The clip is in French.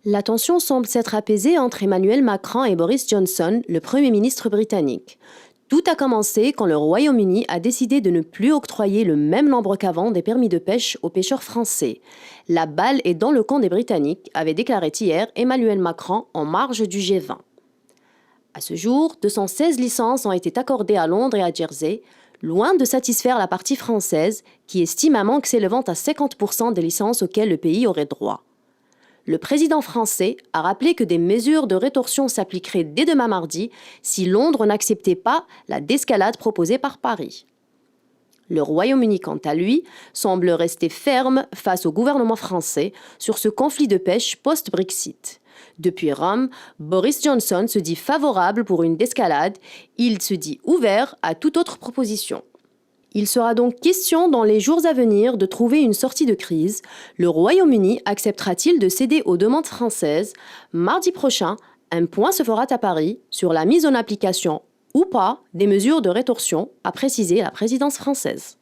La tension semble s'être apaisée entre Emmanuel Macron et Boris Johnson, le Premier ministre britannique. Tout a commencé quand le Royaume-Uni a décidé de ne plus octroyer le même nombre qu'avant des permis de pêche aux pêcheurs français. La balle est dans le camp des Britanniques, avait déclaré hier Emmanuel Macron en marge du G20. À ce jour, 216 licences ont été accordées à Londres et à Jersey, loin de satisfaire la partie française, qui estime un manque s'élevant à 50% des licences auxquelles le pays aurait droit. Le président français a rappelé que des mesures de rétorsion s'appliqueraient dès demain mardi si Londres n'acceptait pas la désescalade proposée par Paris. Le Royaume-Uni, quant à lui, semble rester ferme face au gouvernement français sur ce conflit de pêche post-Brexit. Depuis Rome, Boris Johnson se dit favorable pour une désescalade, il se dit ouvert à toute autre proposition. Il sera donc question dans les jours à venir de trouver une sortie de crise. Le Royaume-Uni acceptera-t-il de céder aux demandes françaises? Mardi prochain, un point se fera à Paris sur la mise en application ou pas des mesures de rétorsion, a précisé la présidence française.